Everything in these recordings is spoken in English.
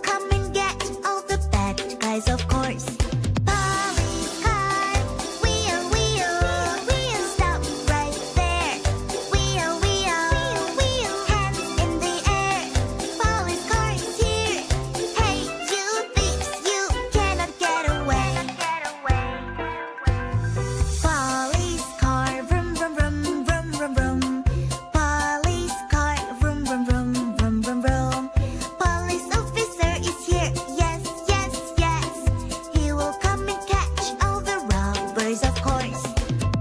come and get all the bad guys, of course. Police car, wheel, wheel, wheel, stop right there. Wheel, wheel, wheel, hands in the air. Police car is here. Hey, you thieves, you cannot get away. Police car, vroom, vroom, vroom, vroom, vroom, vroom. Police car, vroom, vroom, vroom, vroom, vroom, vroom. Police officer is here. Yes, yes, yes. He will come and catch all the robbers, of course.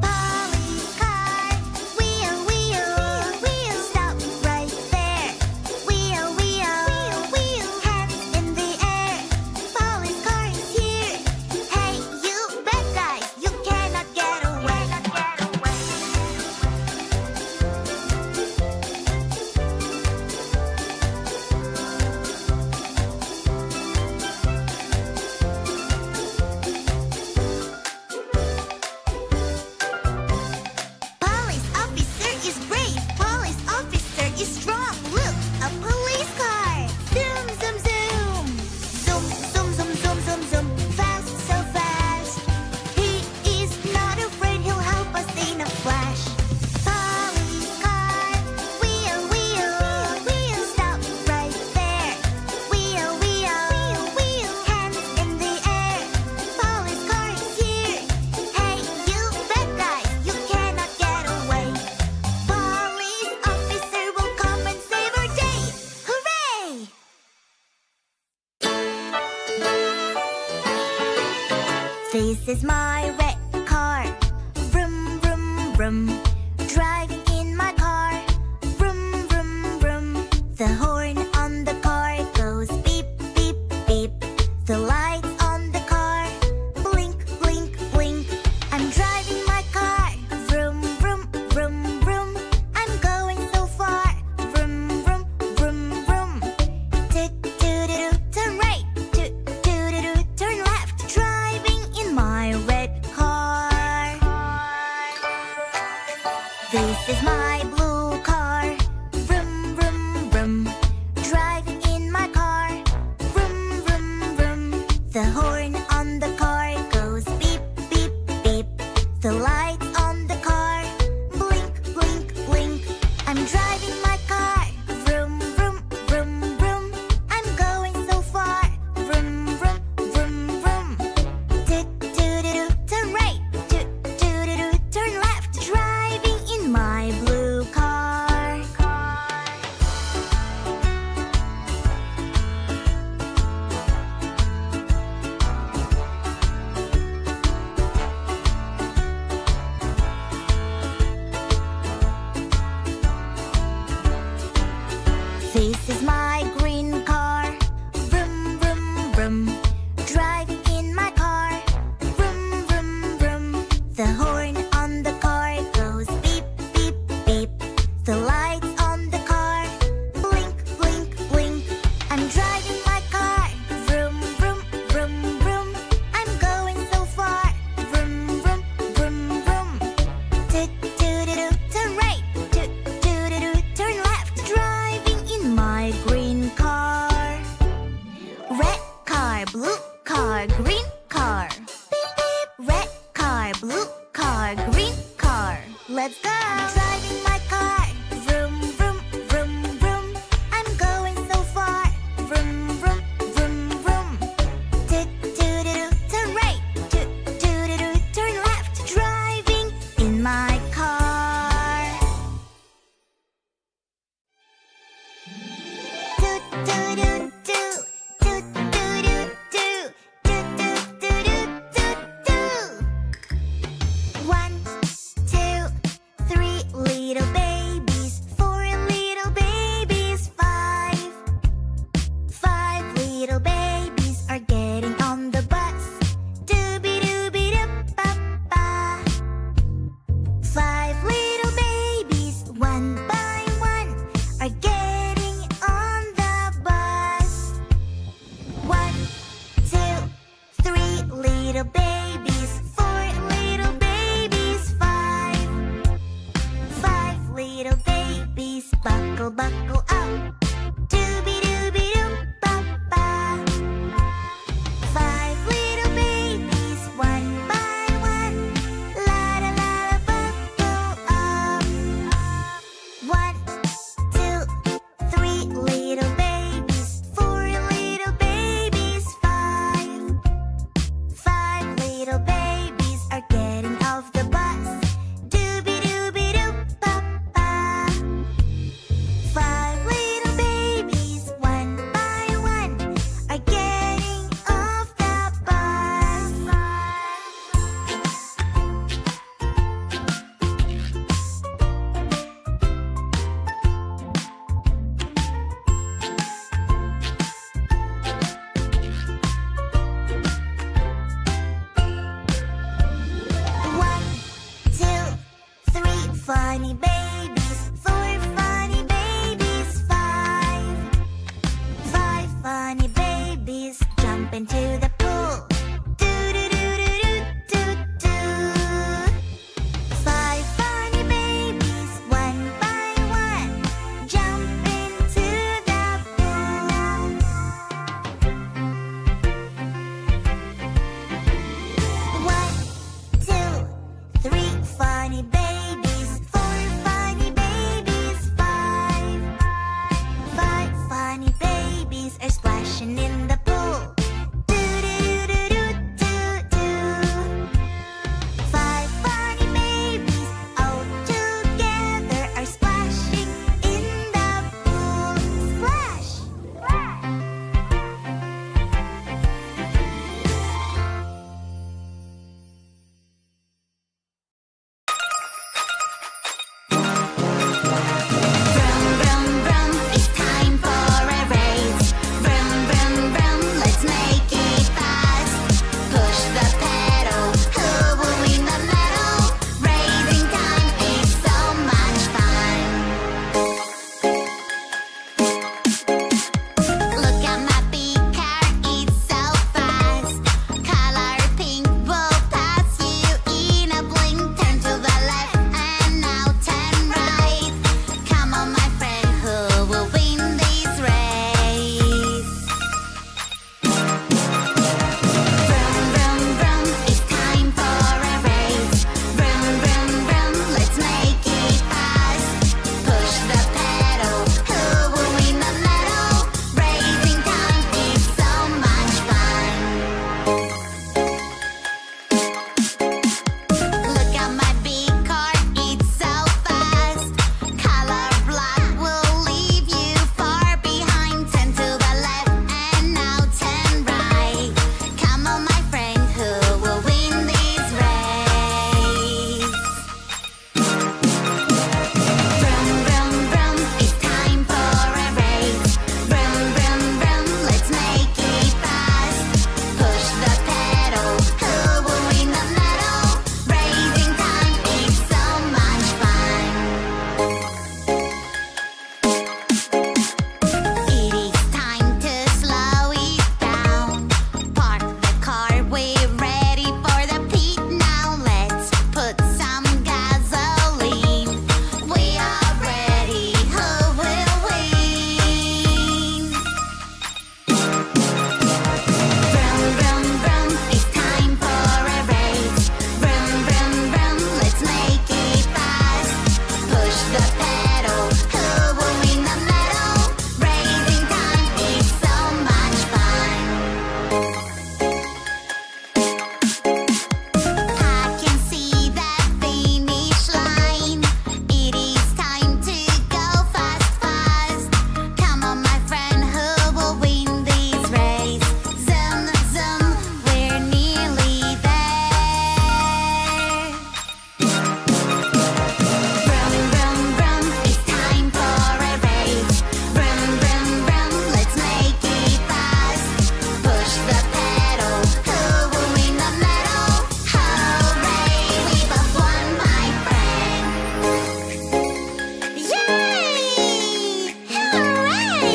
Police car, wheel, wheel, wheel, stop right there. Wheel, wheel, wheel, hands in the air. Police car is here. Hey, you bad guys, you cannot get away. Police officer is brave. Police officer is strong. Look, a police car. Zoom, zoom, zoom. Zoom, zoom, zoom, zoom, zoom, zoom. Fast, so fast. He is not afraid. He'll help us in a flash. Police car, wheel, wheel, wheel, stop right there. Wheel, wheel, wheel, hands in the air. Police car is here. Hey, you bad guys, you cannot get away. Police officer will come and save our day. Hooray! This is my red car. Vroom, vroom, vroom. Driving in my car. Vroom, vroom, vroom. The horn on the car goes beep, beep, beep. The lights on the car blink, blink, blink. I'm driving my car. Vroom, vroom, vroom, vroom. I'm going so far. Vroom, vroom, vroom, vroom. Toot, toot, toot, turn right. Toot, toot, toot, turn left. Driving in my red car. This is my blue car. Vroom, vroom, vroom. Driving in my car. Vroom, vroom, vroom. The horn on the car goes beep, beep, beep. The lights on the car blink, blink, blink. I'm driving my car. Vroom, vroom, vroom, vroom. I'm going so far. Vroom, vroom, vroom, vroom. Toot, toot, toot, turn right. Toot, toot, toot, turn left. Driving in my blue car. This is my green car. Vroom, vroom, vroom. Driving in my car. Vroom, vroom, vroom. The horn on the car goes beep, beep, beep. The lights on the car blink, blink, blink. I'm driving my car. Vroom, vroom, vroom, vroom. I'm going so far. Vroom, vroom, vroom, vroom. Toot, toot, toot, turn right. Toot, toot, toot, turn left. Driving in my green car. Red car, blue car, green car. Beep, beep. Red car, blue car, green car. Let's go. Driving my car. Vroom, vroom, vroom, vroom. I'm going so far. Vroom, vroom, vroom, vroom. Toot, toot, toot, turn right. Toot, toot, toot, turn left. Driving in my car. Toot, toot, toot, toot. Toot, toot, toot, toot. Toot, toot, toot, toot, toot. 1, 2, 3 little babies. 4 little babies. 5 little babies are getting on the bus. Dooby-dooby-doo-ba-ba. 5 little babies, one by one, are getting on the bus. 1, 2, 3 little babies. 4 little babies. 5 little babies. Buckle, buckle up. Dooby-dooby-doo-ba-ba. jump into the pool. Do do do do do do do. 5 funny babies, one by one, jump into the pool. 1, 2, 3 funny babies, 4 funny babies, 5. 5 funny babies are splashing in the pool. Do do do do do do. 5 funny babies all together are splashing in the pool. Splash! Vroom, vroom, vroom, it's time for a race. Vroom, vroom, vroom, let's make it fast. Push the pedal, who will win the medal? Racing time is so much fun. Look at my big car, it's so fast. Color pink will pass you in a blink. Turn to the left and now turn right. Come on, my friend, who will win this race? Vroom, vroom, vroom, it's time for a race. Vroom, vroom, vroom, let's make it fast. Push the pedal, who will win the medal? Racing time is so much fun. Look at my big car, it's so fast. Color black will leave you far behind. Turn to the left and now turn right. Come on, my friend, who will win this race? Vroom, vroom, vroom, it's time for a race. Vroom, vroom, vroom, let's make it fast. Push the pedal, who will win the medal? Racing time is so much fun. It is time to slow it down. Park the car, we're ready for the pit now. Let's put some gasoline. We are ready, who will win? Vroom, vroom, vroom, it's time for a race. Vroom, vroom, vroom, let's make it fast. Push the pedal, who will win the medal? Racing time is so much fun. I can see that finish line. It is time to go fast, fast. Come on, my friend, who will win this race? Zoom, zoom, we're nearly there. Vroom, vroom, vroom, it's time for a race. Vroom, vroom, vroom, let's make it fast. Push the pedal, who will win the medal? Hooray, we both won, my friend. Yay! Hooray!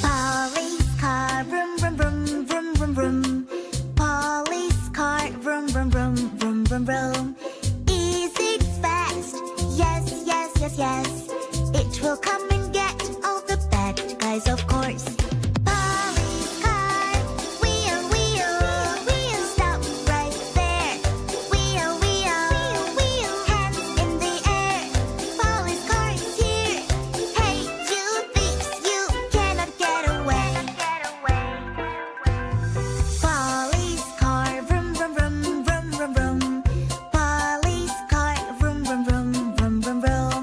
Police car, vroom vroom vroom vroom vroom vroom. Police car, vroom vroom vroom vroom vroom vroom. Is it fast? Yes, yes, yes, yes. It will come and get all the bad guys, of course. Police car, wheel, wheel, wheel, stop right there. Wheel, wheel, wheel, hands in the air. Police car is here. Hey, you thieves, you cannot get away. Police car, vroom vroom vroom vroom vroom vroom. Police car, vroom vroom vroom vroom vroom vroom.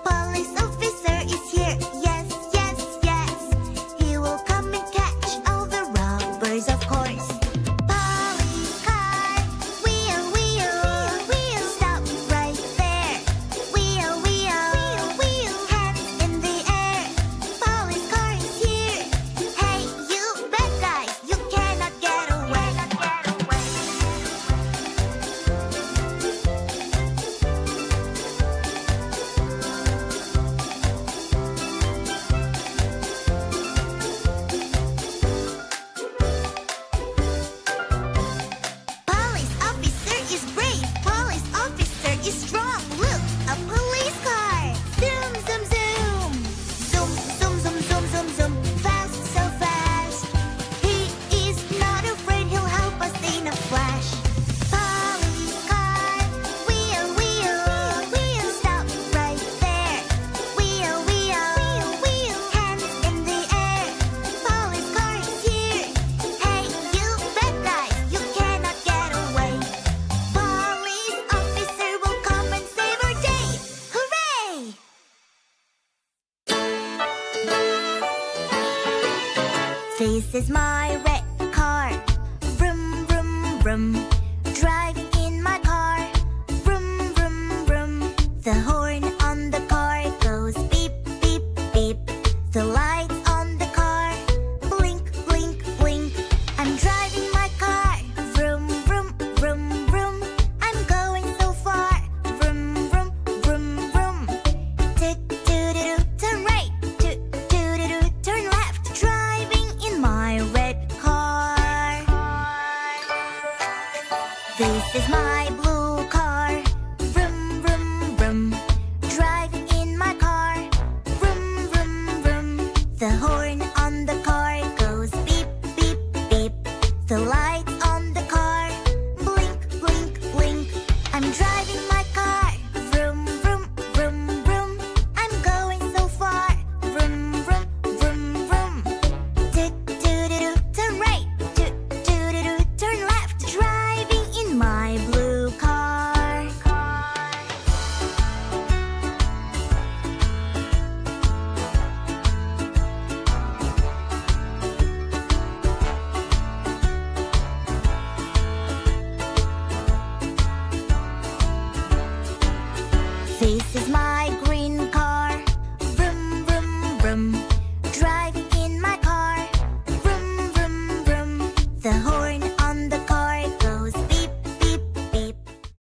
Police officer is here. Yes, yes, yes. He This is my red car. Vroom, vroom, vroom.